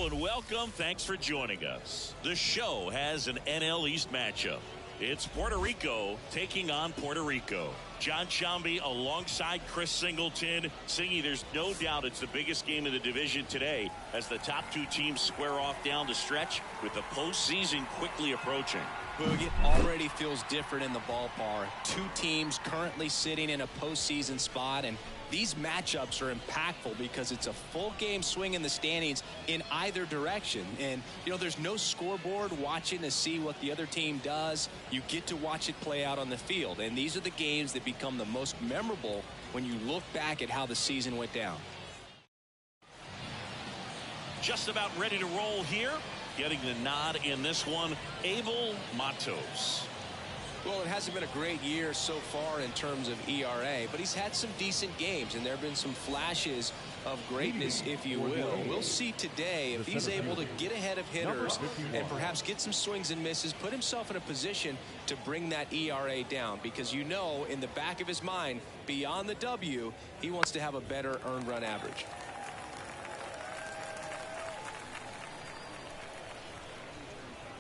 Hello and welcome. Thanks for joining us. The show has an NL East matchup. It's Puerto Rico taking on Puerto Rico. John Shambi alongside Chris Singleton. Singy, there's no doubt it's the biggest game of the division today as the top two teams square off down the stretch with the postseason quickly approaching. Boog, it already feels different in the ballpark. Two teams currently sitting in a postseason spot, and these matchups are impactful because it's a full game swing in the standings in either direction. And, you know, there's no scoreboard watching to see what the other team does. You get to watch it play out on the field. And these are the games that become the most memorable when you look back at how the season went down. Just about ready to roll here. Getting the nod in this one, Abel Matos. Well, it hasn't been a great year so far in terms of ERA, but he's had some decent games, and there have been some flashes of greatness, if you will. We'll see today if he's able to get ahead of hitters and perhaps get some swings and misses, put himself in a position to bring that ERA down, because you know in the back of his mind, beyond the W, he wants to have a better earned run average.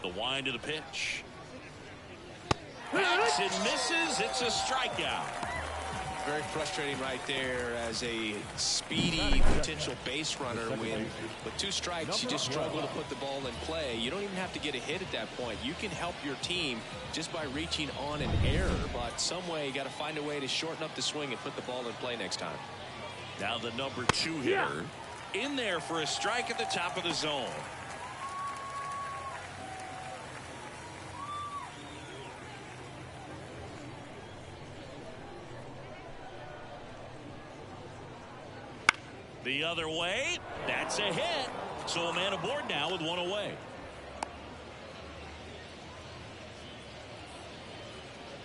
The wind of the pitch. Backs and misses. It's a strikeout. Very frustrating right there as a speedy potential base runner when with two strikes you just struggle to put the ball in play. You don't even have to get a hit at that point. You can help your team just by reaching on an error, but some way you got to find a way to shorten up the swing and put the ball in play next time. Now the number 2 hitter in there for a strike at the top of the zone. The other way, that's a hit. So a man aboard now with one away.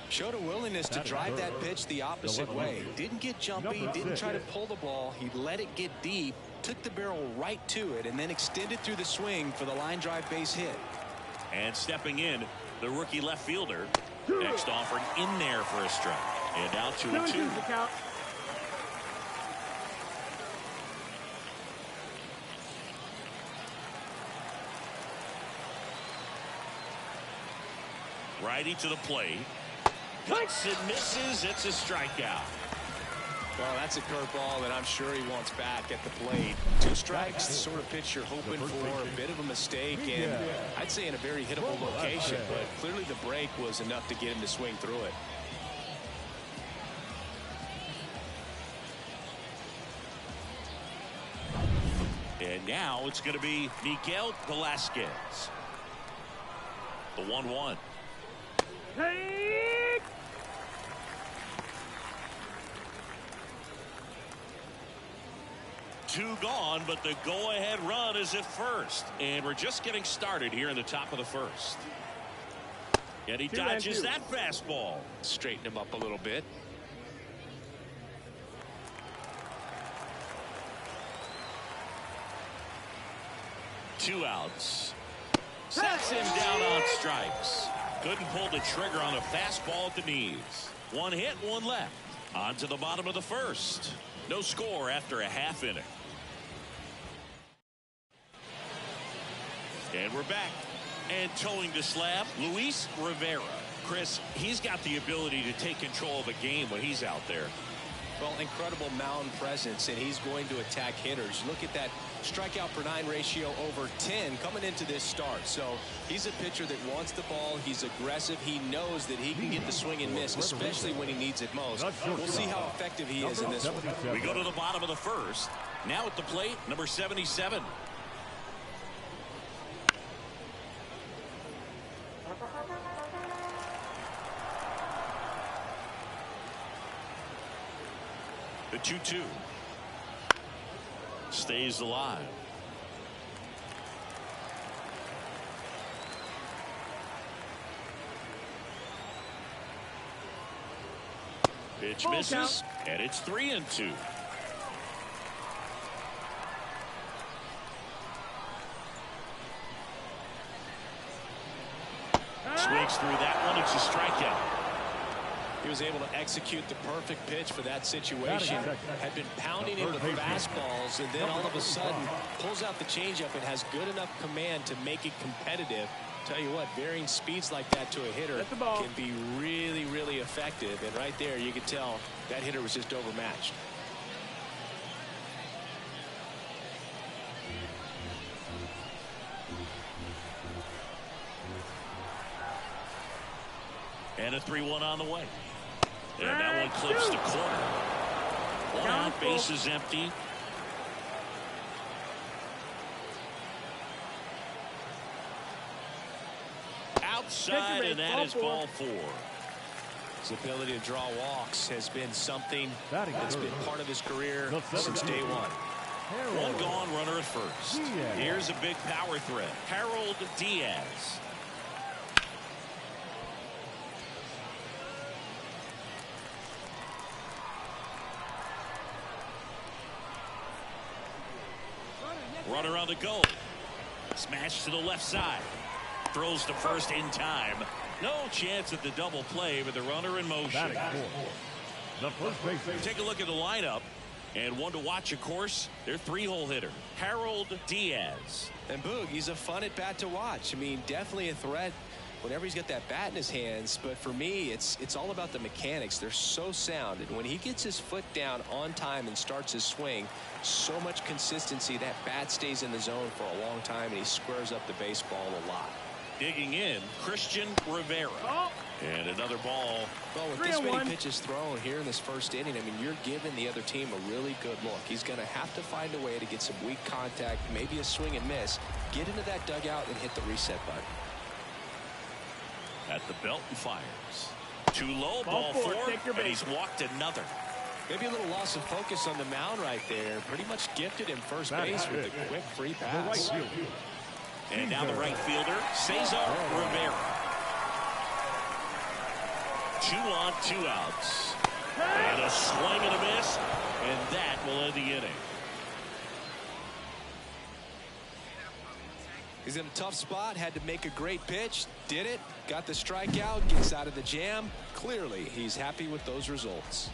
Showed a willingness to drive that pitch the opposite way. Didn't get jumpy, didn't try to pull the ball. He let it get deep, took the barrel right to it, and then extended through the swing for the line drive base hit. And stepping in, the rookie left fielder. Next offering in there for a strike. And now 2-2. Righty to the plate. Cuts and misses. It's a strikeout. Well, that's a curveball that I'm sure he wants back at the plate. 2 strikes, the sort of pitch you're hoping for. A bit of a mistake, and I'd say in a very hittable location, but clearly the break was enough to get him to swing through it. And now it's going to be Miguel Velasquez. The 1-1. Take. 2 gone, but the go-ahead run is at first. And we're just getting started here in the top of the first. And he dodges that fastball. Straighten him up a little bit. Two outs. Sets him down on strikes. Couldn't pull the trigger on a fastball at the knees. 1 hit, 1 left. On to the bottom of the first. No score after a half inning. And we're back. And towing the slab, Luis Rivera. Chris, he's got the ability to take control of a game when he's out there. Well, incredible mound presence, and he's going to attack hitters. Look at that strikeout per 9 ratio over 10 coming into this start. So he's a pitcher that wants the ball. He's aggressive. He knows that he can get the swing and miss, especially when he needs it most. We'll see how effective he is in this one. We go to the bottom of the first. Now at the plate, number 77. The 2-2 stays alive. Pitch misses, and it's 3-2. Swings through that one. It's a strikeout. He was able to execute the perfect pitch for that situation. Had been pounding in the fastballs, and then all of a sudden pulls out the changeup and has good enough command to make it competitive. Tell you what, varying speeds like that to a hitter can be really, really effective. And right there, you could tell that hitter was just overmatched. And a 3-1 on the way. And that one clips the corner. One out, base is empty. Outside, and that is ball 4. His ability to draw walks has been something that's been part of his career since day one. One gone, runner at first. Here's a big power threat. Harold Diaz. Runner on the go. Smash to the left side. Throws to first in time. No chance at the double play, but the runner in motion. Take a look at the lineup. And one to watch, of course, their 3-hole hitter, Harold Diaz. And Boog, he's a fun at bat to watch. I mean, definitely a threat whenever he's got that bat in his hands. But for me, it's all about the mechanics. They're so sound. And when he gets his foot down on time and starts his swing, so much consistency, that bat stays in the zone for a long time, and he squares up the baseball a lot. Digging in, Christian Rivera. And another ball. Well, with this many pitches thrown here in this first inning, I mean, you're giving the other team a really good look. He's going to have to find a way to get some weak contact, maybe a swing and miss, get into that dugout and hit the reset button. At the belt and fires. Too low, ball 4, and he's walked another. Maybe a little loss of focus on the mound right there. Pretty much gifted him first base with a quick free pass. And now the right fielder, Cesar Rivera. 2 on, 2 outs. And a swing and a miss, and that will end the inning. He's in a tough spot, had to make a great pitch, did it, got the strikeout, gets out of the jam. Clearly, he's happy with those results.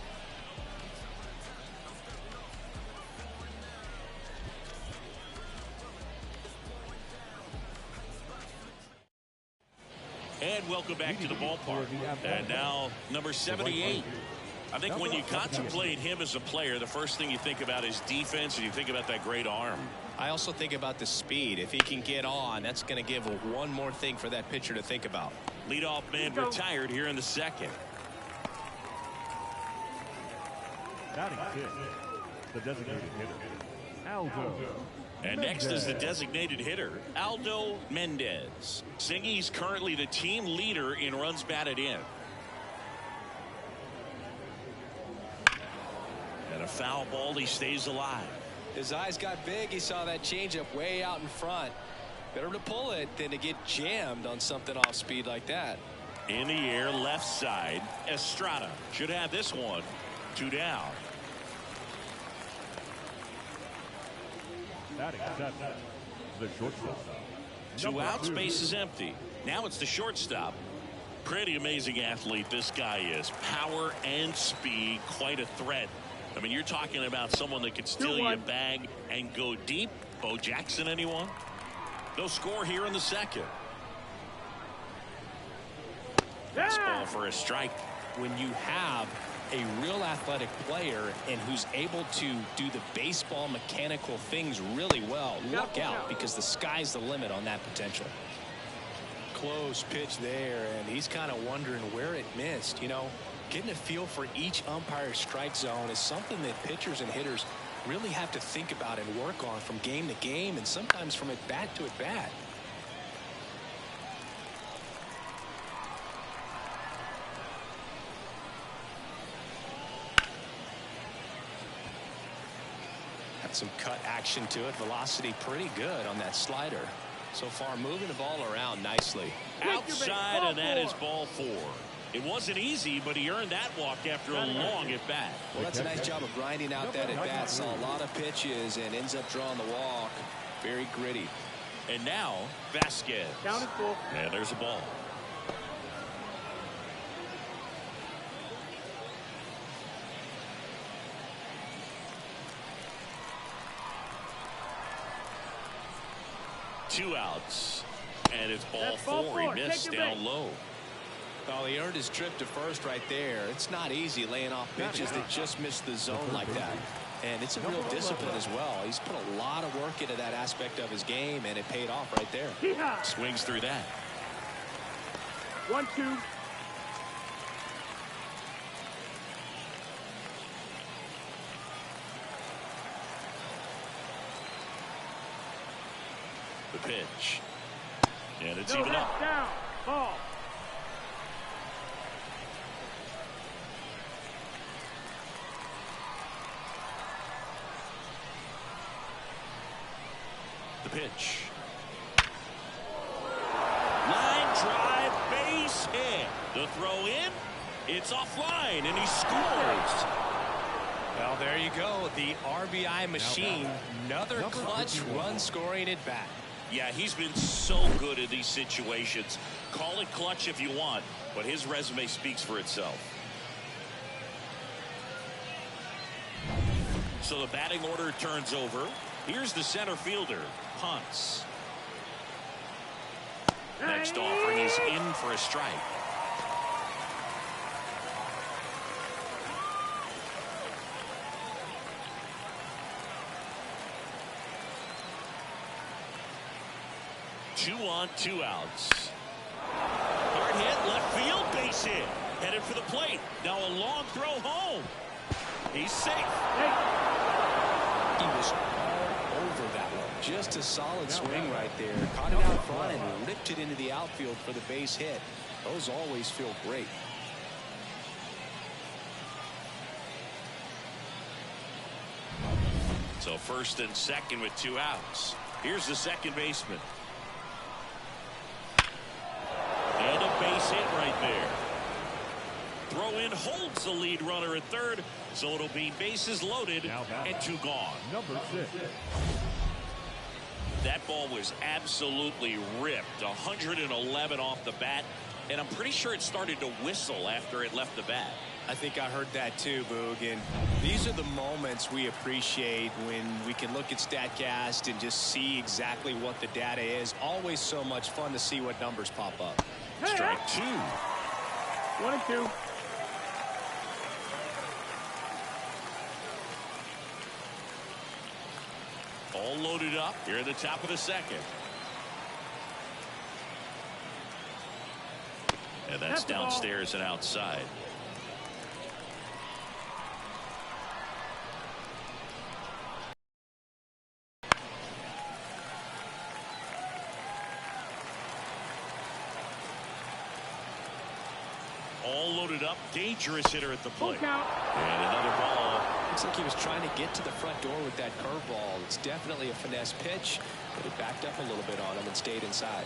And welcome back to the ballpark. And now number 78. I think when you contemplate him as a player, the first thing you think about is defense, and you think about that great arm. I also think about the speed. If he can get on, that's going to give one more thing for that pitcher to think about. Leadoff man retired here in the second. Batting 5th, the designated hitter, Aldo. And next is the designated hitter, Aldo Mendez. Singy's currently the team leader in runs batted in. And a foul ball, he stays alive. His eyes got big. He saw that changeup way out in front. Better to pull it than to get jammed on something off speed like that. In the air, left side. Estrada should have this one. 2 down. Batting 7th, the shortstop. 2 outs, base is empty. Now it's the shortstop. Pretty amazing athlete this guy is. Power and speed, quite a threat. I mean, you're talking about someone that could steal you a bag and go deep. Bo Jackson, anyone? No score here in the second. That's ball for a strike. When you have a real athletic player and who's able to do the baseball mechanical things really well, look out, because the sky's the limit on that potential. Close pitch there, and he's kind of wondering where it missed. You know, getting a feel for each umpire's strike zone is something that pitchers and hitters really have to think about and work on from game to game, and sometimes from at bat to at bat. Had some cut action to it. Velocity pretty good on that slider. So far moving the ball around nicely. Outside, and that is ball 4. It wasn't easy, but he earned that walk after a long at bat. Well, that's a nice job of grinding out that at bat. Saw a lot of pitches and ends up drawing the walk. Very gritty. And now Vasquez. And there's a ball. 2 outs. And it's ball 4. He missed down low. Well, he earned his trip to first right there. It's not easy laying off pitches that just miss the zone like that. And it's a real discipline as well. He's put a lot of work into that aspect of his game, and it paid off right there. Swings through that. 1-2. The pitch. And it's even up. Down. Ball. The pitch. Line drive, base hit. The throw in. It's offline, and he scores. Well, there you go. The RBI machine. Another clutch run scoring at bat. Yeah, he's been so good in these situations. Call it clutch if you want, but his resume speaks for itself. So the batting order turns over. Here's the center fielder, punts. Next offering is in for a strike. Two on, 2 outs. Hard hit, left field, base hit. Headed for the plate. Now a long throw home. He's safe. He was all over that one. Just a solid swing right there. Caught it out front and ripped it into the outfield for the base hit. Those always feel great. So first and second with 2 outs. Here's the second baseman. And a base hit right there. Throw in holds the lead runner at third, so it'll be bases loaded and 2 gone. Number 6. That ball was absolutely ripped. 111 off the bat, and I'm pretty sure it started to whistle after it left the bat. I think I heard that too, Boog. And these are the moments we appreciate when we can look at StatCast and just see exactly what the data is. Always so much fun to see what numbers pop up. Strike 2. 1-2. All loaded up here at the top of the second. And that's downstairs and outside. All loaded up, dangerous hitter at the plate. And another ball. Looks like he was trying to get to the front door with that curveball. It's definitely a finesse pitch, but it backed up a little bit on him and stayed inside.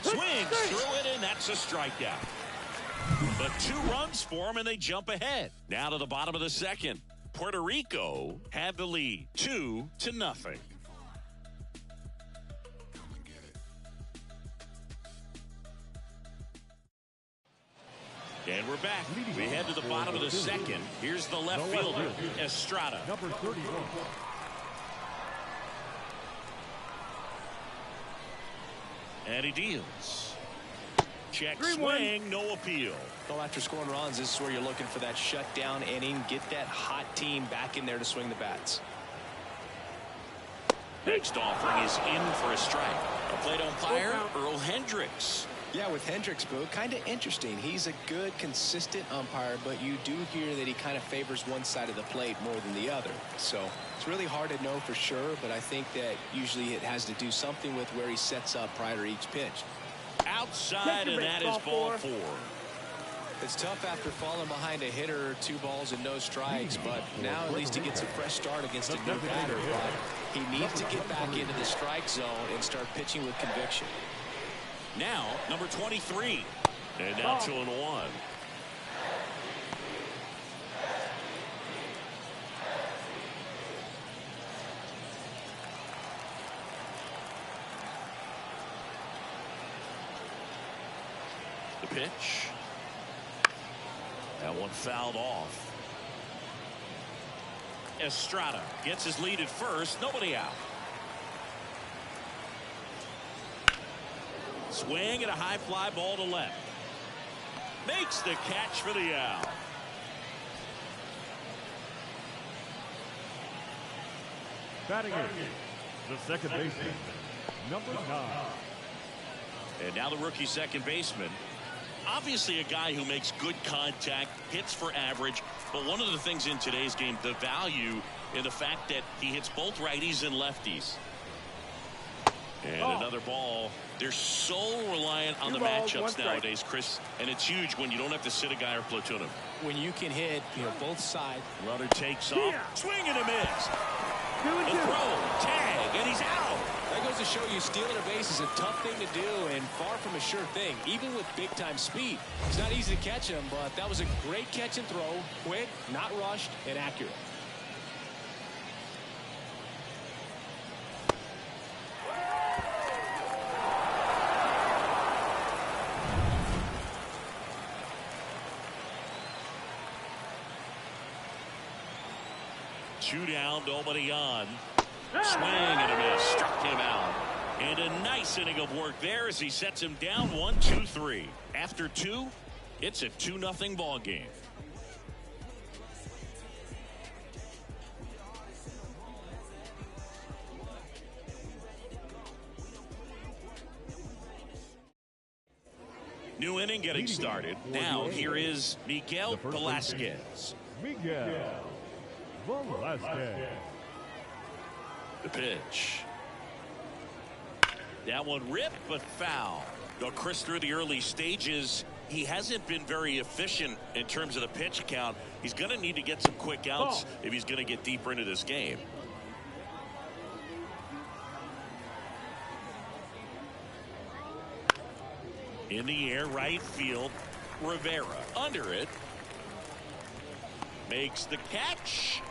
Swings through it, and that's a strikeout. But 2 runs for him, and they jump ahead. Now to the bottom of the second. Puerto Rico have the lead, 2-0. And we're back. We head to the bottom of the second. Here's the left fielder, Estrada. Number 31. And he deals. Check swing, no appeal. Well, after scoring runs, this is where you're looking for that shutdown inning. Get that hot team back in there to swing the bats. Next offering is in for a strike. A plate umpire, Earl Hendricks. Yeah, with Hendricks, Boo, kind of interesting. He's a good, consistent umpire, but you do hear that he kind of favors one side of the plate more than the other. So it's really hard to know for sure, but I think that usually it has to do something with where he sets up prior to each pitch. Outside, and that is ball 4. It's tough after falling behind a hitter, 2 balls and no strikes, but now at least he gets a fresh start against a new batter. But he needs to get back into the strike zone and start pitching with conviction. Now, number 23. And now 2-1. The pitch. That one fouled off. Estrada gets his lead at first. Nobody out. Swing and a high fly ball to left. Makes the catch for the out. Batting it, the second baseman, number 9. And now the rookie second baseman. Obviously a guy who makes good contact, hits for average, but one of the things in today's game, the value in the fact that he hits both righties and lefties. And another ball. They're so reliant on the matchups nowadays, Chris, and it's huge when you don't have to sit a guy or platoon him. When you can hit, both sides. Runner takes off, swing and a miss. The throw, tag, and he's out. That goes to show you stealing a base is a tough thing to do and far from a sure thing, even with big-time speed. It's not easy to catch him, but that was a great catch and throw, quick, not rushed, and accurate. Two down, nobody on. Swing and a miss. Struck him out. And a nice inning of work there as he sets him down 1-2-3. After 2, it's a 2-0 ball game. New inning getting started. Now here is Miguel Velasquez. Miguel Velasquez. The pitch. That one ripped but foul. Now, Chris, through the early stages, he hasn't been very efficient in terms of the pitch count. He's going to need to get some quick outs if he's going to get deeper into this game. In the air, right field. Rivera under it. Makes the catch.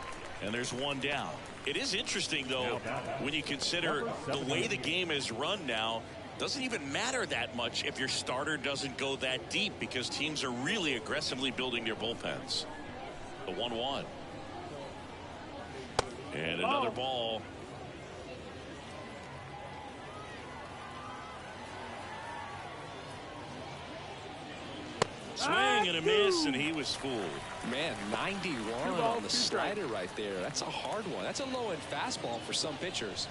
And there's one down. It is interesting, though, when you consider the way the game is run now, doesn't even matter that much if your starter doesn't go that deep because teams are really aggressively building their bullpens. The 1-1. And another ball. Swing and a miss, and he was fooled. Man, 91 on the slider right there. That's a hard one. That's a low-end fastball for some pitchers.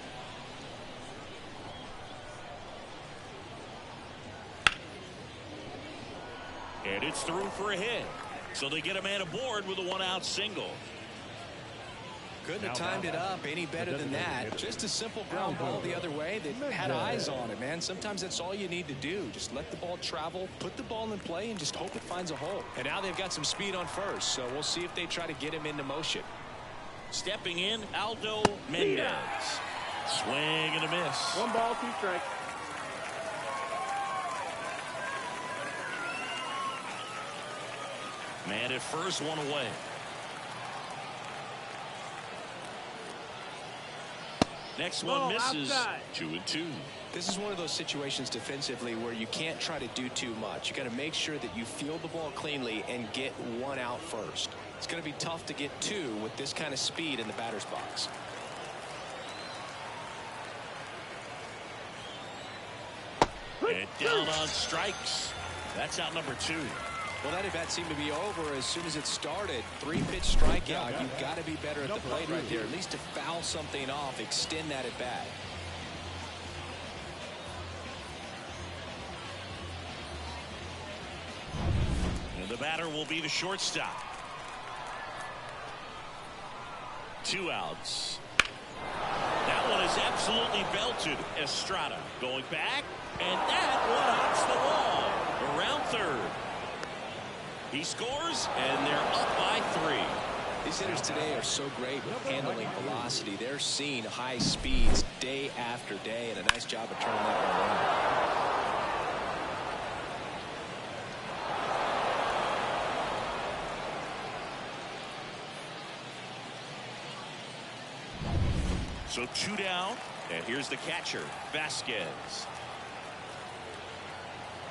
And it's through for a hit. So they get a man aboard with a 1-out single. Couldn't have timed it up any better than that. Just a simple ground ball the other way that had eyes on it, man. Sometimes that's all you need to do. Just let the ball travel, put the ball in play, and just hope it finds a hole. And now they've got some speed on first, so we'll see if they try to get him into motion. Stepping in, Aldo Mendez. Swing and a miss. 1 ball, 2 strikes. Man at first, 1 away. Next one misses. Outside. 2-2. This is one of those situations defensively where you can't try to do too much. You got to make sure that you field the ball cleanly and get 1 out first. It's going to be tough to get 2 with this kind of speed in the batter's box. And down on strikes. That's out number 2. Well, that at-bat seemed to be over as soon as it started. 3-pitch strikeout. You've got to be better at the plate right there. At least to foul something off, extend that at-bat. And the batter will be the shortstop. 2 outs. That one is absolutely belted. Estrada going back, and that one hops the wall. Around third. He scores, and they're up by 3. These hitters today are so great with handling velocity. They're seeing high speeds day after day, and a nice job of turning that one around. So 2 down, and here's the catcher, Vasquez.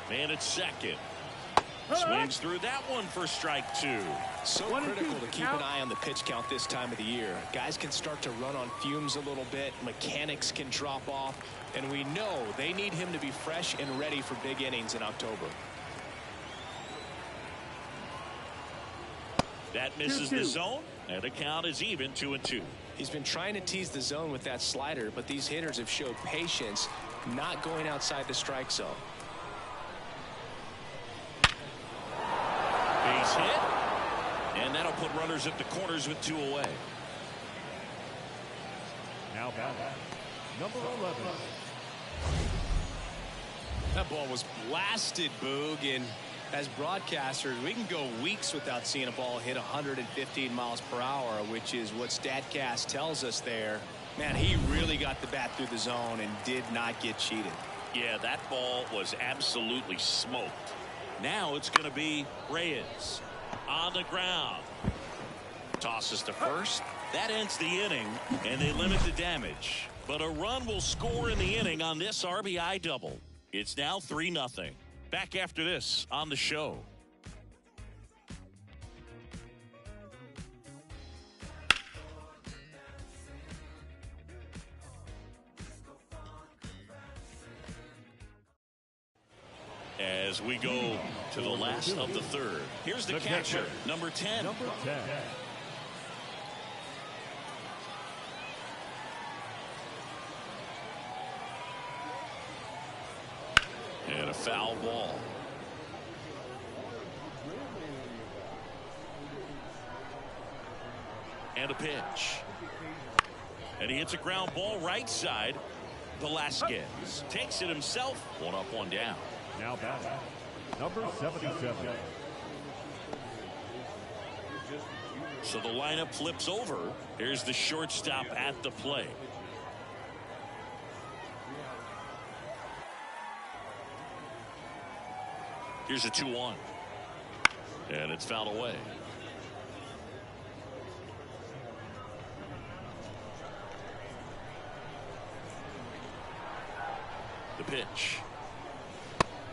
Man at second. Swings through that one for strike 2. So critical to keep an eye on the pitch count this time of the year. Guys can start to run on fumes a little bit. Mechanics can drop off. And we know they need him to be fresh and ready for big innings in October. That misses the zone, and the count is even 2-2. He's been trying to tease the zone with that slider, but these hitters have showed patience, not going outside the strike zone. Base hit, and that'll put runners at the corners with 2 away. Now batting, number 11. That ball was blasted, Boog, and as broadcasters, we can go weeks without seeing a ball hit 115 miles per hour, which is what StatCast tells us there. Man, he really got the bat through the zone and did not get cheated. Yeah, that ball was absolutely smoked. Now it's going to be Reyes on the ground. Tosses to first. That ends the inning, and they limit the damage. But a run will score in the inning on this RBI double. It's now 3-0. Back after this on the show. As we go to the last of the third. Here's the catcher, number 10. Number 10. And a foul ball. And a pitch. And he hits a ground ball right side. Velasquez takes it himself. 1 up, 1 down. Now batting, number 77. So the lineup flips over. Here's the shortstop at the plate. Here's a 2-1. And it's fouled away. The pitch.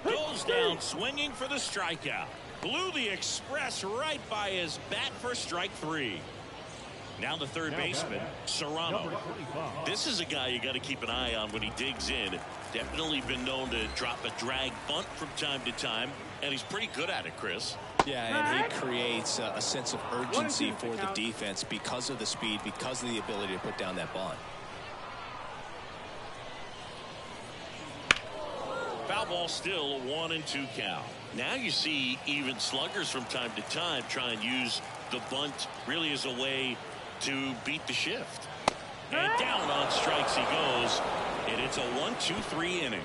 Goes down swinging for the strikeout. Blew the express right by his bat for strike 3. Now the third baseman, Serrano. This is a guy you got to keep an eye on when he digs in. Definitely been known to drop a drag bunt from time to time, and he's pretty good at it, Chris. Yeah, and he creates a sense of urgency for the defense because of the speed, because of the ability to put down that bunt. Foul ball still, a 1-2 count. Now you see even sluggers from time to time try and use the bunt really as a way to beat the shift. And down on strikes he goes, and it's a 1-2-3 inning.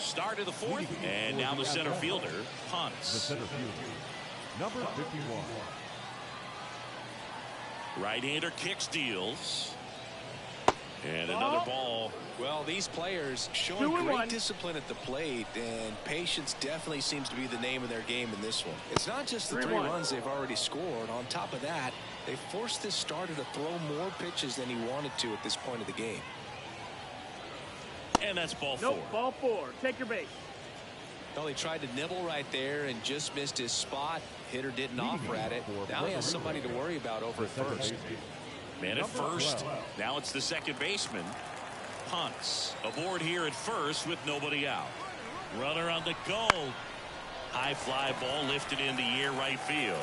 Start of the fourth, and now the center fielder punts. The center fielder, number 51. Right-hander kicks, deals. And another ball. Well, these players showing great discipline at the plate, and patience definitely seems to be the name of their game in this one. It's not just the 3 runs they've already scored. On top of that, they forced this starter to throw more pitches than he wanted to at this point of the game. And that's ball 4. Nope, ball 4. Take your base. Well, he tried to nibble right there and just missed his spot. Hitter didn't offer at it. Now he has somebody to worry about over at first. Man at first. Now it's the second baseman. Punts. Aboard here at first with nobody out. Runner on the go. High fly ball lifted in the air right field.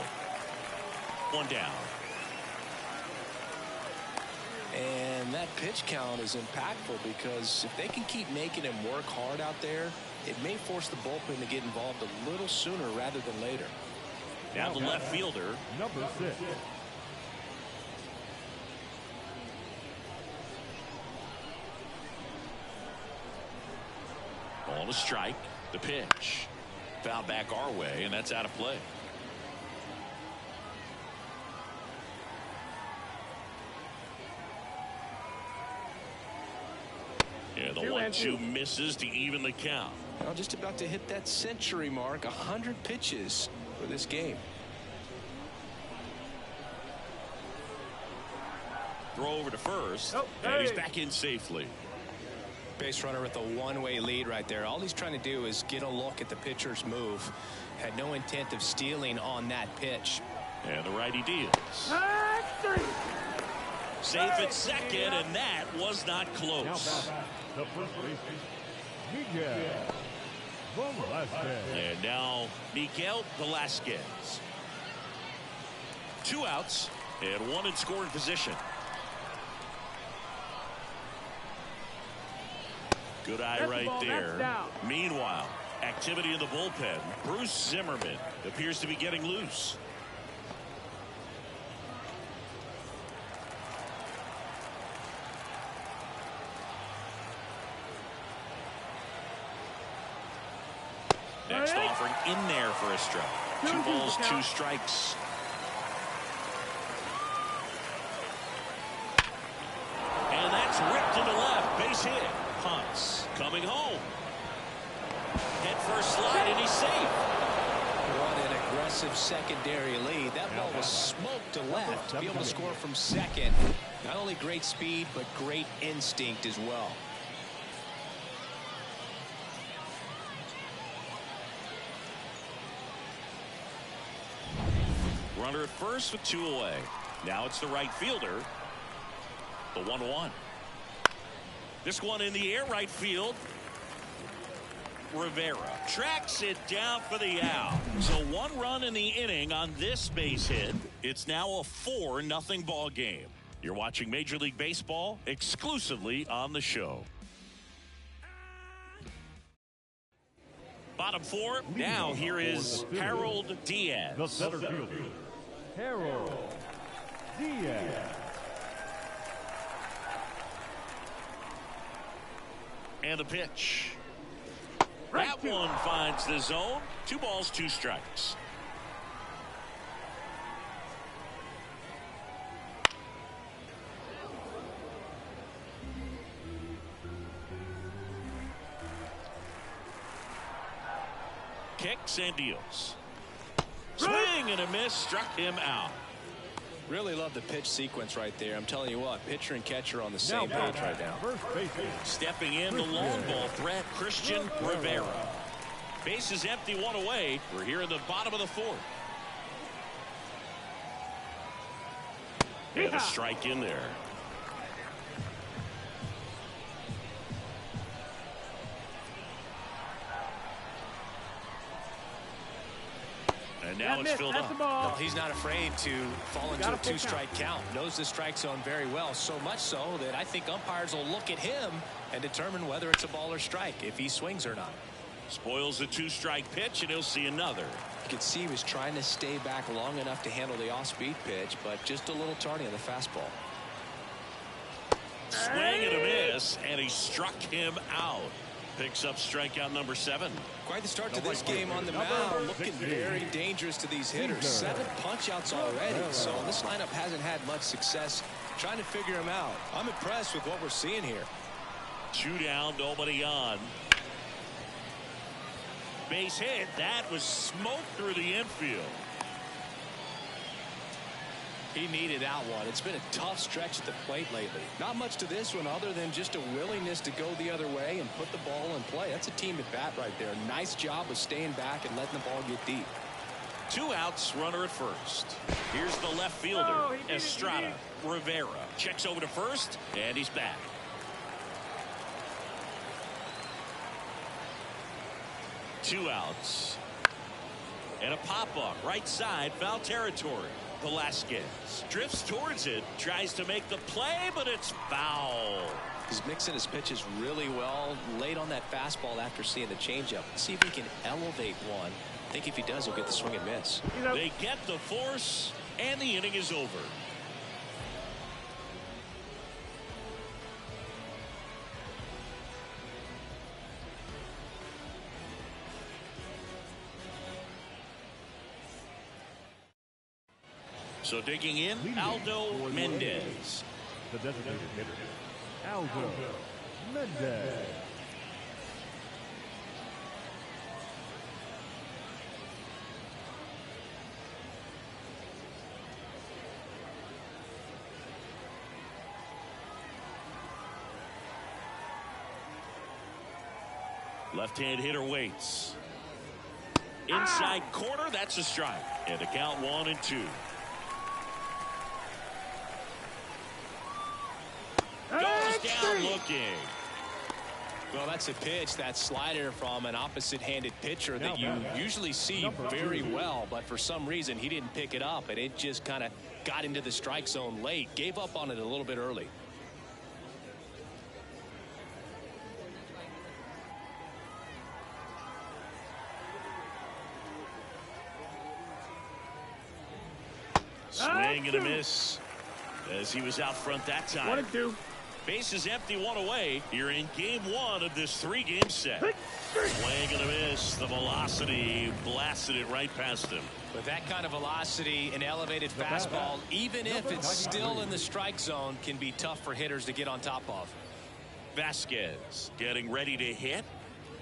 1 down. And that pitch count is impactful because if they can keep making him work hard out there, it may force the bullpen to get involved a little sooner rather than later. Now the left fielder, number 6. ball to strike. The pitch. Foul back our way, and that's out of play. Yeah, the 1-2 misses to even the count. Well, just about to hit that century mark. 100 pitches for this game. Throw over to first. And he's back in safely. Base runner with a one-way lead right there. All he's trying to do is get a look at the pitcher's move. Had no intent of stealing on that pitch. And the righty deals. Safe at second, and that was not close. The first baseman, Miguel Velasquez. And now Miguel Velasquez. 2 outs and 1 in scoring position. Good eye right there. Meanwhile, activity in the bullpen. Bruce Zimmerman appears to be getting loose. Next offering in there for a strike. 2 balls, 2 strikes. And that's ripped into left. Base hit. Punts coming home. Head first slide, and he's safe. What an aggressive secondary lead. That ball was smoked to left. To be able to score from second. Not only great speed, but great instinct as well. Runner at first with 2 away. Now it's the right fielder. The 1-1. This one in the air, right field. Rivera tracks it down for the out. So 1 run in the inning on this base hit. It's now a 4-0 ball game. You're watching Major League Baseball exclusively on the show. Bottom 4. Now here is Harold Diaz. The center fielder, Harold Diaz. And the pitch. That one finds the zone. 2 balls, 2 strikes. Kicks and deals. Swing and a miss. Struck him out. Really love the pitch sequence right there. I'm telling you what, pitcher and catcher on the same page right now. First baseman, Stepping in, the long ball threat, Christian Rivera. Base is empty, 1 away. We're here in the bottom of the 4th. And a strike in there. And now it's filled up. Well, he's not afraid to fall into a 2-strike count. Knows the strike zone very well. So much so that I think umpires will look at him and determine whether it's a ball or strike, if he swings or not. Spoils the 2-strike pitch, and he'll see another. You can see he was trying to stay back long enough to handle the off-speed pitch, but just a little tardy on the fastball. Swing and a miss, and he struck him out. Picks up strikeout number 7. Quite the start to this game on the mound. Looking very dangerous to these hitters. 7 punch-outs already, so this lineup hasn't had much success trying to figure him out. I'm impressed with what we're seeing here. 2 down, nobody on. Base hit. That was smoked through the infield. He needed out one. It's been a tough stretch at the plate lately. Not much to this one other than just a willingness to go the other way and put the ball in play. That's a team at bat right there. Nice job of staying back and letting the ball get deep. 2 outs, runner at first. Here's the left fielder, Estrada. Rivera checks over to first, and he's back. Two outs. And a pop-up, right side, foul territory. Velasquez drifts towards it, tries to make the play, but it's foul. He's mixing his pitches really well, late on that fastball after seeing the changeup. See if he can elevate one. I think if he does, he'll get the swing and miss. They get the force, and the inning is over. So digging in, Aldo Mendez. The designated hitter, Aldo Mendez. Left-hand hitter waits. Inside corner, that's a strike. And the count 1-2. Goes down looking. Well, that's a pitch, that slider from an opposite-handed pitcher that you usually see very well, but for some reason he didn't pick it up, and it just kind of got into the strike zone late. Gave up on it a little bit early. Swing and a miss as he was out front that time. 1-2. Bases empty, one away. You're in game one of this three-game set. Swing and a miss. The velocity blasted it right past him. With that kind of velocity, an elevated fastball, even if it's still in the strike zone, can be tough for hitters to get on top of. Vasquez getting ready to hit.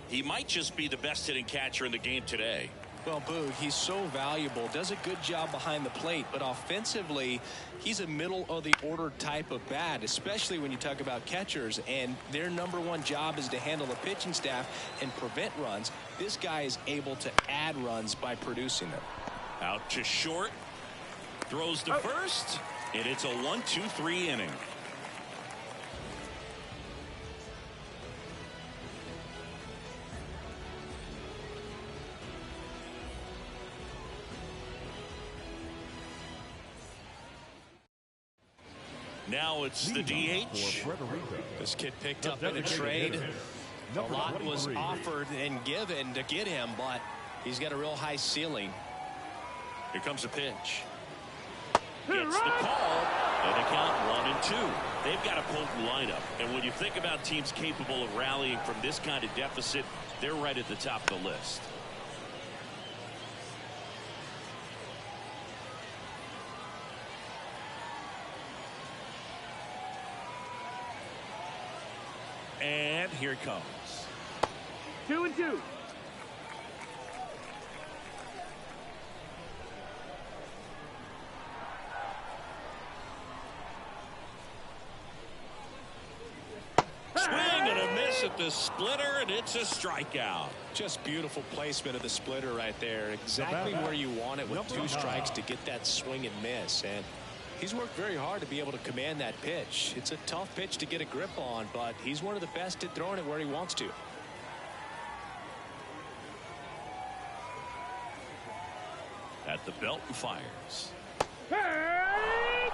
He might just be the best hitting catcher in the game today. Well, Boog, he's so valuable, does a good job behind the plate, but offensively, he's a middle-of-the-order type of bat, especially when you talk about catchers, and their #1 job is to handle the pitching staff and prevent runs. This guy is able to add runs by producing them. Out to short. Throws to first, and it's a 1-2-3 inning. Now it's the DH. This kid picked up in a trade. A lot was offered and given to get him, but he's got a real high ceiling. Here comes a pitch. Gets the call, and the count 1-2. They've got a potent lineup, and when you think about teams capable of rallying from this kind of deficit, they're right at the top of the list. And here it comes. 2-2. Swing and a miss at the splitter, and it's a strikeout. Just beautiful placement of the splitter right there. Exactly where you want it with 2 strikes to get that swing and miss. And he's worked very hard to be able to command that pitch. It's a tough pitch to get a grip on, but he's one of the best at throwing it where he wants to. At the belt and fires. Man,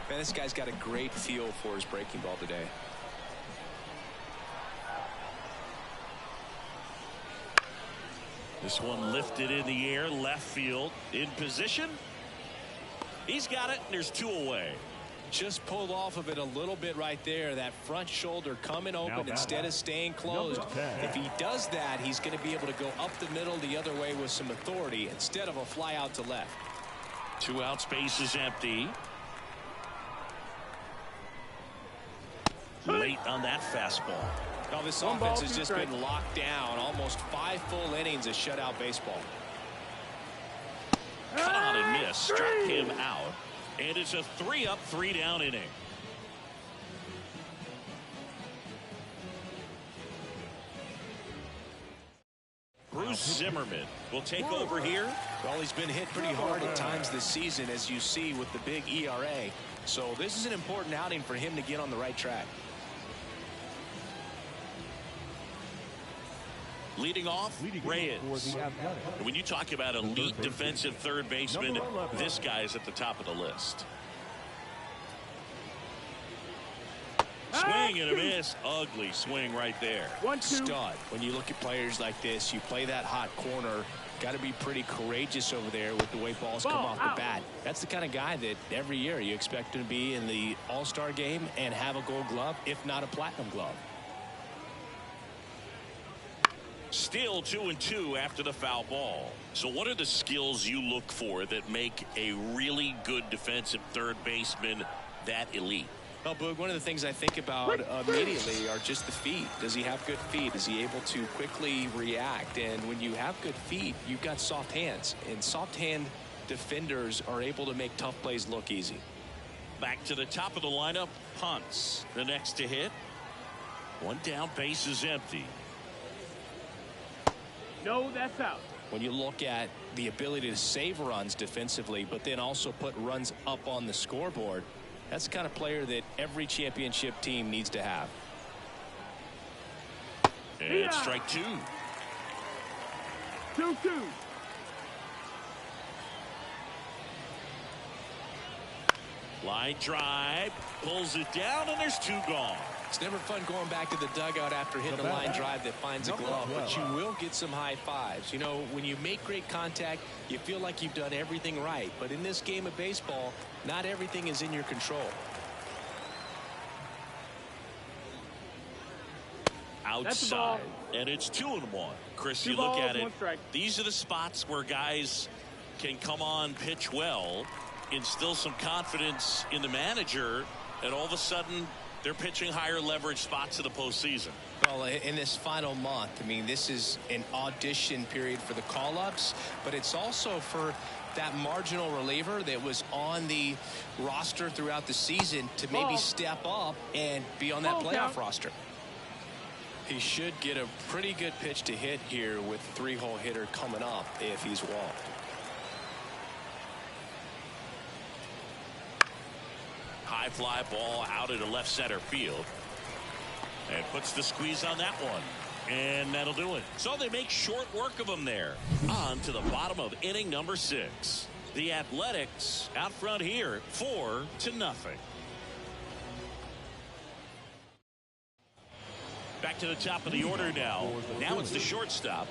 this guy's got a great feel for his breaking ball today. This one lifted in the air, left field, in position. He's got it, and there's 2 away. Just pulled off of it a little bit right there. That front shoulder coming open instead of staying closed. If he does that, he's going to be able to go up the middle the other way with some authority instead of a fly out to left. 2 out, space is empty. Late on that fastball. Now this offense has just been locked down. Almost 5 full innings of shutout baseball. Cut on and miss. Struck him out. And it's a 3-up, 3-down inning. Bruce Zimmerman will take over here. Well, he's been hit pretty hard at times this season, as you see with the big ERA. So this is an important outing for him to get on the right track. Leading off, Reyes. When you talk about elite defensive third baseman, this guy's at the top of the list. Swing and a miss. Ugly swing right there. Stud. When you look at players like this, you play that hot corner. Got to be pretty courageous over there with the way balls come off the bat. That's the kind of guy that every year you expect him to be in the All-Star game and have a Gold Glove, if not a Platinum Glove. Still 2-2 after the foul ball. So what are the skills you look for that make a really good defensive third baseman that elite? Well, Boog, one of the things I think about immediately are just the feet. Does he have good feet? Is he able to quickly react? And when you have good feet, you've got soft hands. And soft hand defenders are able to make tough plays look easy. Back to the top of the lineup, Punts. The next to hit. 1 down, base is empty. No, that's out. When you look at the ability to save runs defensively, but then also put runs up on the scoreboard, that's the kind of player that every championship team needs to have. And strike two. 2-2. Line drive, pulls it down, and there's two gone. It's never fun going back to the dugout after hitting a line drive that finds a glove, but you will get some high fives. You know, when you make great contact, you feel like you've done everything right. But in this game of baseball, not everything is in your control. Outside, and it's 2-1. Chris, you look at it, these are the spots where guys can come on, pitch well, instill some confidence in the manager, and all of a sudden they're pitching higher leverage spots in the postseason. Well, in this final month, I mean, this is an audition period for the call-ups, but it's also for that marginal reliever that was on the roster throughout the season to maybe step up and be on that playoff roster. He should get a pretty good pitch to hit here with the three-hole hitter coming up if he's walked. High fly ball out into left center field. And puts the squeeze on that one. And that'll do it. So they make short work of them there. On to the bottom of inning number 6. The Athletics out front here, 4-0. Back to the top of the order now. Now it's the shortstop.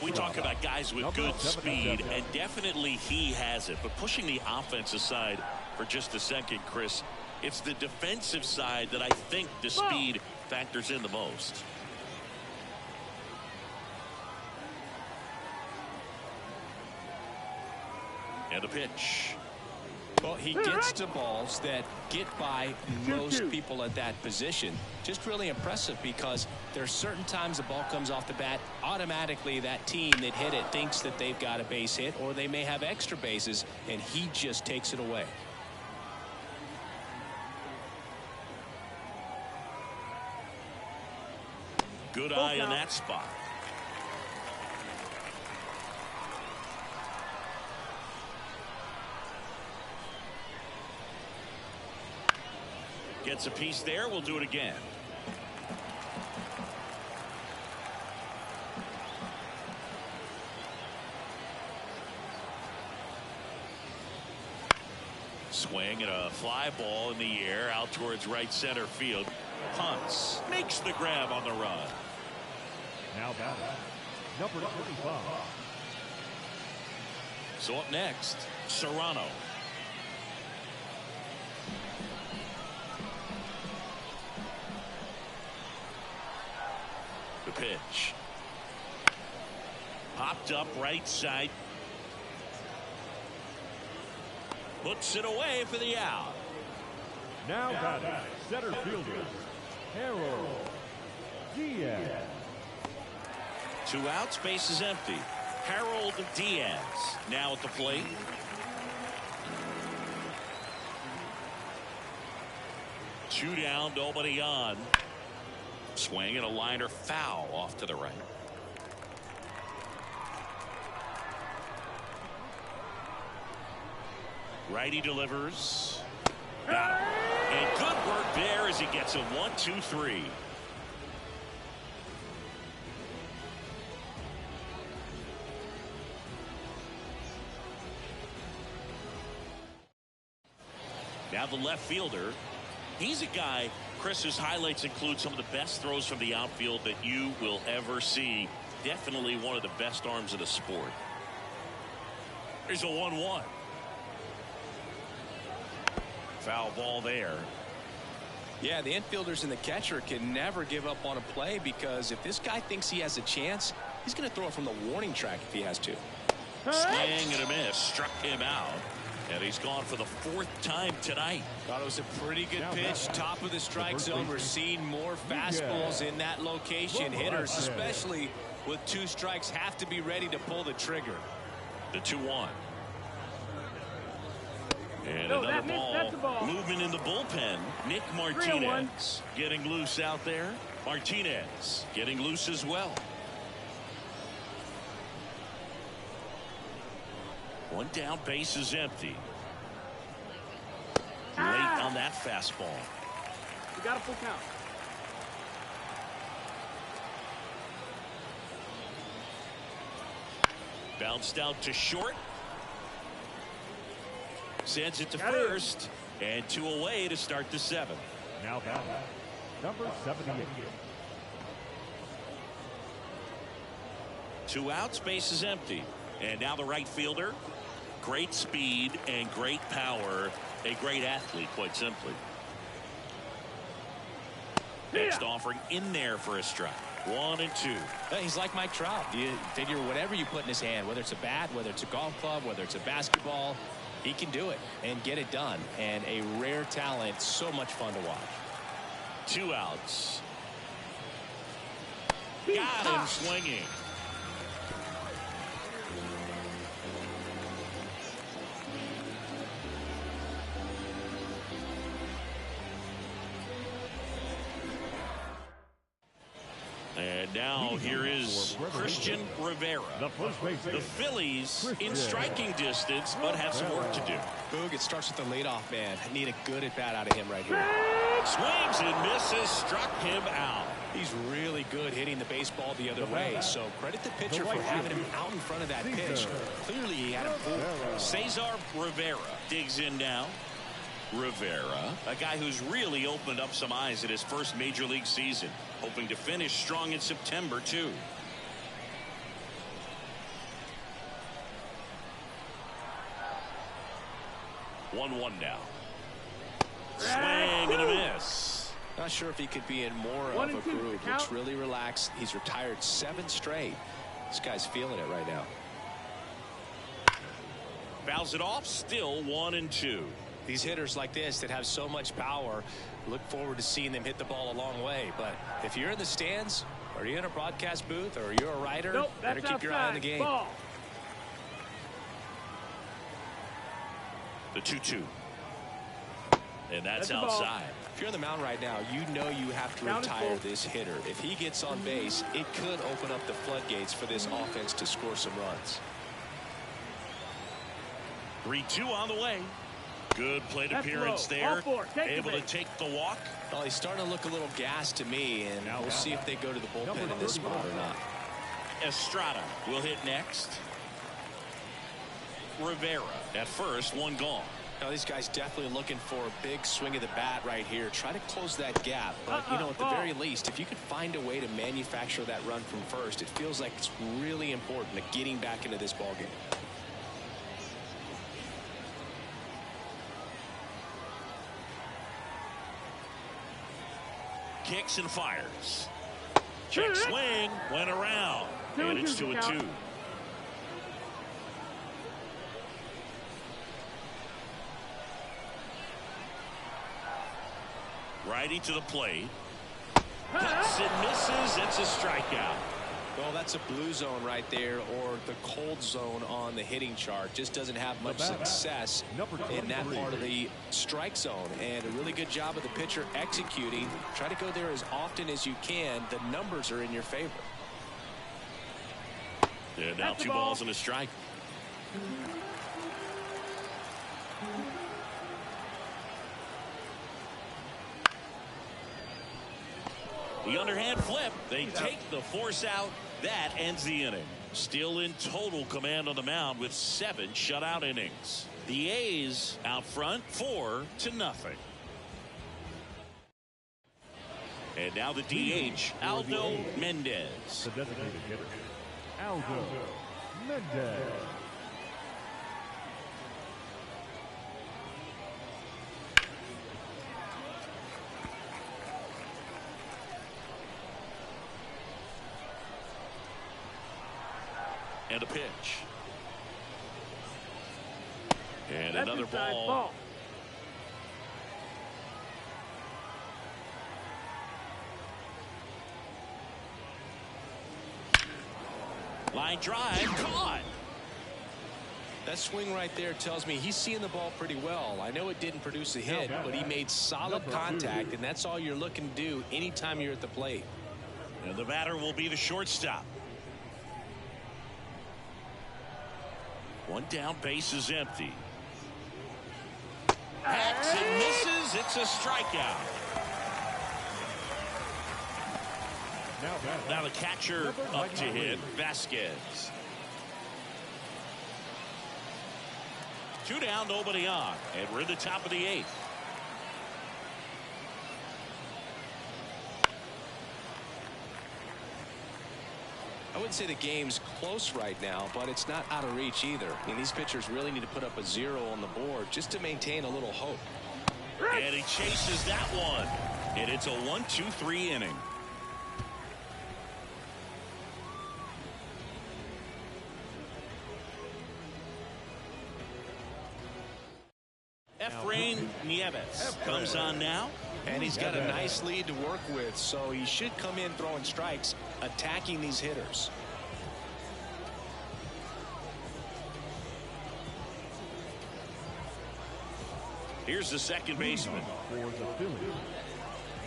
We talk about guys with good speed, and definitely he has it. But pushing the offense aside for just a second, Chris, it's the defensive side that I think the speed factors in the most. And the pitch. Well, he gets to balls that get by most people at that position. Just really impressive because there's certain times the ball comes off the bat, automatically that team that hit it thinks that they've got a base hit, or they may have extra bases, and he just takes it away. Good eye in that spot. Gets a piece there. We'll do it again. Swing and a fly ball in the air out towards right center field. Punts. Makes the grab on the run. Now batting, number 35. So up next, Serrano. The pitch. Popped up right side. Puts it away for the out. Now batting, center fielder, Harold Diaz. 2 outs, base is empty. Harold Diaz now at the plate. Two down, nobody on. Swing and a liner foul off to the right. Righty delivers. Got it. And good work there as he gets a 1-2-3. Now the left fielder. He's a guy, Chris, whose highlights include some of the best throws from the outfield that you will ever see. Definitely one of the best arms of the sport. Here's a 1-1. Foul ball there. Yeah, the infielders and the catcher can never give up on a play, because if this guy thinks he has a chance, he's going to throw it from the warning track if he has to. Swing and a miss. Struck him out. And he's gone for the 4th time tonight. Thought it was a pretty good pitch. Top of the strike zone. We're seeing more fastballs in that location. Hitters, especially with 2 strikes, have to be ready to pull the trigger. The 2-1. And another ball. Movement in the bullpen. Nick Martinez getting loose out there. Martinez getting loose as well. One down, base is empty. Late on that fastball. You got a full count. Bounced out to short. Sends it to first. And 2 away to start the 7th. Now batting, number 78. 2 outs, base is empty. And now the right fielder. Great speed and great power. A great athlete, quite simply. Next offering in there for a strike. 1 and 2. He's like Mike Trout. You figure whatever you put in his hand, whether it's a bat, whether it's a golf club, whether it's a basketball, he can do it and get it done. And a rare talent, so much fun to watch. 2 outs. Got him swinging. And now here is Christian Rivera. The Phillies in striking distance, but have some work to do. Boog, it starts with the leadoff man. I need a good at-bat out of him right here. Swings and misses, struck him out. He's really good hitting the baseball the other way, so credit the pitcher for having him out in front of that pitch. Clearly he had him fooled. Cesar Rivera digs in now. Rivera, a guy who's really opened up some eyes at his first major league season, hoping to finish strong in September too. One now. Swing and a miss. Not sure if he could be in more of a groove. Looks really relaxed. He's retired 7 straight. This guy's feeling it right now. Fouls it off. Still 1 and 2. These hitters like this that have so much power, look forward to seeing them hit the ball a long way. But if you're in the stands, or you're in a broadcast booth, or you're a writer, better keep your eye on the game. Ball. The 2-2. And that's outside. If you're on the mound right now, you know you have to retire this hitter. If he gets on base, it could open up the floodgates for this offense to score some runs. 3-2 on the way. Good plate appearance there. Able to take the walk. Well, he's starting to look a little gassed to me, and we'll see if they go to the bullpen in this spot or not. Estrada will hit next. Rivera at first, 1 gone. Now, these guys definitely looking for a big swing of the bat right here. Try to close that gap. But, you know, at the very least, if you could find a way to manufacture that run from first, it feels like it's really important to getting back into this ballgame. Kicks and fires. Check swing, went around, and it's 2-2. Righty to the plate. Cuts and misses. It's a strikeout. Well, that's a blue zone right there, or the cold zone on the hitting chart. Just doesn't have much success in that part of the strike zone. And a really good job of the pitcher executing. Try to go there as often as you can. The numbers are in your favor. And now 2 balls and a strike. The underhand flip. They take the force out. That ends the inning. Still in total command on the mound with 7 shutout innings. The A's out front 4-0. And now the DH, Aldo Mendez. The designated hitter, Aldo Mendez. And a pitch. And another ball. Line drive, caught. That swing right there tells me he's seeing the ball pretty well. I know it didn't produce a hit, but he made solid contact, and that's all you're looking to do anytime you're at the plate. And the batter will be the shortstop. One down, base is empty. Hacks and misses. It's a strikeout. Now the catcher up to hit, Vasquez. 2 down, nobody on, and we're at the top of the 8th. I wouldn't say the game's close right now, but it's not out of reach either. I mean, these pitchers really need to put up a 0 on the board just to maintain a little hope. And he chases that one. And it's a 1-2-3 inning. Efrain Nieves comes on now. And he's got a nice lead to work with, so he should come in throwing strikes, attacking these hitters. Here's the second baseman. For the Phillies,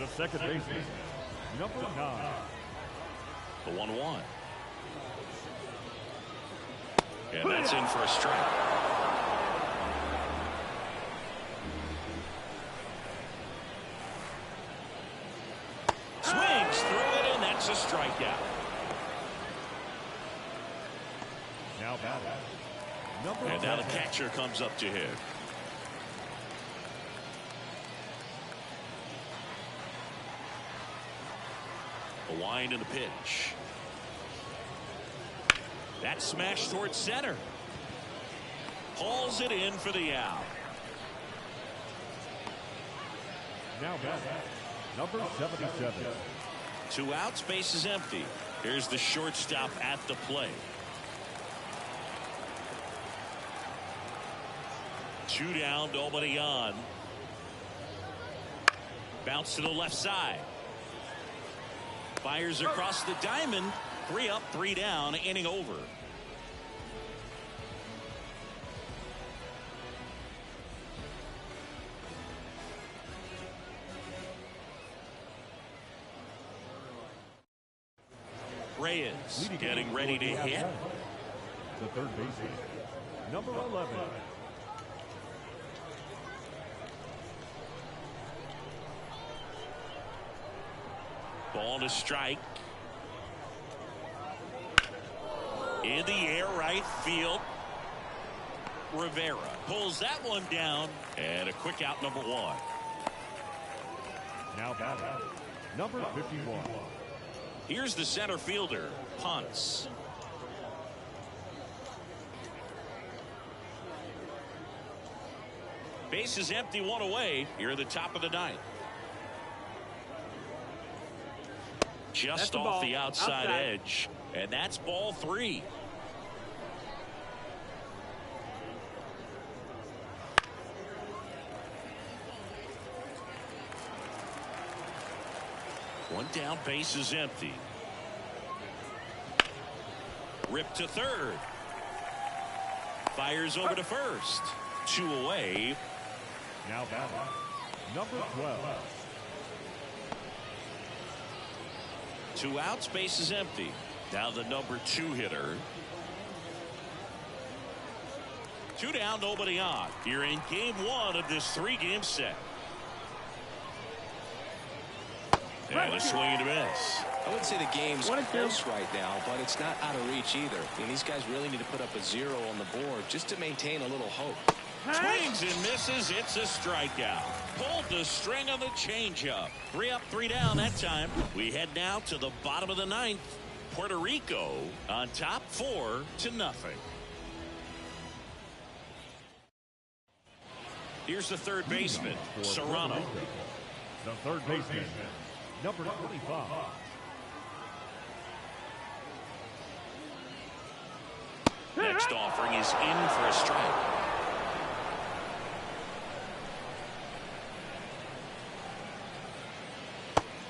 the second baseman, number 9. The 1-1. And that's in for a strike. Swings through it, and that's a strikeout. Now batting, number And now the 10. catcher comes up to hit. A wind and a pitch. That smash towards center. Hauls it in for the out. Now batting, number 77. 2 outs, base is empty. Here's the shortstop at the plate. 2 down, nobody on. Bounce to the left side. Fires across the diamond. 3 up, 3 down, inning over. Reyes getting ready to hit. The third baseman, number 11. Ball to strike. In the air, right field. Rivera pulls that one down, and a quick out, number 1. Now batting, number 51. Here's the center fielder, Ponce. Base is empty, 1 away. Here at the top of the 9th. Just off the outside edge, and that's ball 3. One down, base is empty. Ripped to third. Fires over to first. 2 away. Now batting, number 12. 2 outs, base is empty. Now the number 2 hitter. 2 down, nobody on. Here in game 1 of this 3-game set. And a swing and a miss. I wouldn't say the game's close right now, but it's not out of reach either. I mean, these guys really need to put up a 0 on the board just to maintain a little hope. Swings and misses. It's a strikeout. Pulled the string on the changeup. 3 up, 3 down that time. We head now to the bottom of the 9th. Puerto Rico on top 4-0. Here's the third baseman, Serrano. The third baseman, number 25. Next offering is in for a strike.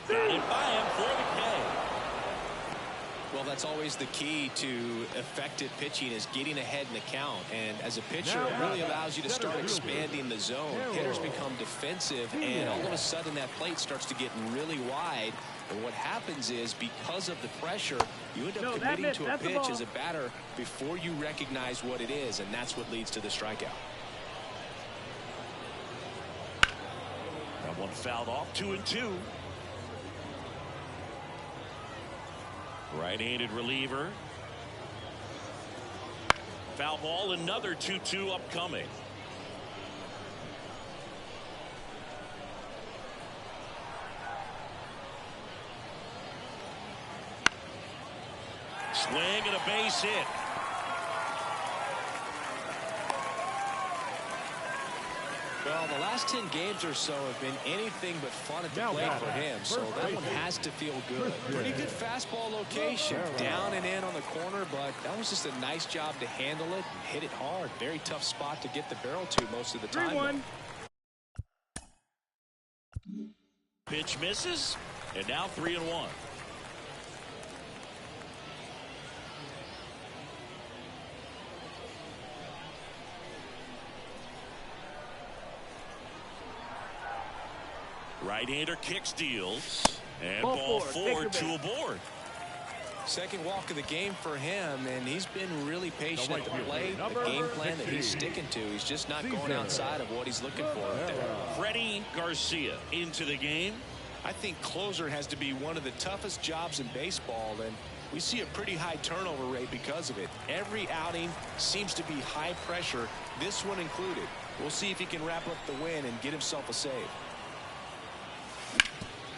Got it by him for the K. Well, that's always the key to effective pitching, is getting ahead in the count. And as a pitcher, it really allows you to start expanding the zone. Hitters become defensive, and all of a sudden that plate starts to get really wide. And what happens is, because of the pressure, you end up committing to a pitch as a batter before you recognize what it is, and that's what leads to the strikeout. That one fouled off. 2-2. Right-handed reliever. Foul ball, another 2-2 upcoming. Swing and a base hit. Well, the last 10 games or so have been anything but fun at the plate for him, so that one has to feel good. Pretty good fastball location, down and in on the corner, but that was just a nice job to handle it and hit it hard. Very tough spot to get the barrel to most of the time. 3-1. Pitch misses, and now 3-1. Right-hander kicks, deals, and ball four to a board. Second walk of the game for him, and he's been really patient at the plate. The game plan that he's sticking to, he's just not going outside of what he's looking for up there. Freddie Garcia into the game. I think closer has to be one of the toughest jobs in baseball, and we see a pretty high turnover rate because of it. Every outing seems to be high pressure, this one included. We'll see if he can wrap up the win and get himself a save.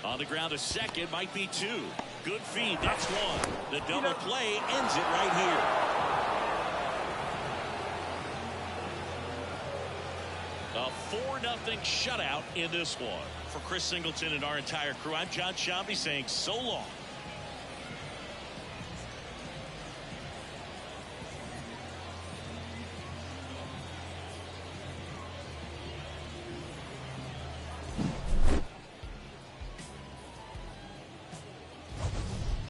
On the ground, a second, might be two. Good feed, that's one. The double play ends it right here. A 4-0 shutout in this one. For Chris Singleton and our entire crew, I'm John Shambi saying so long.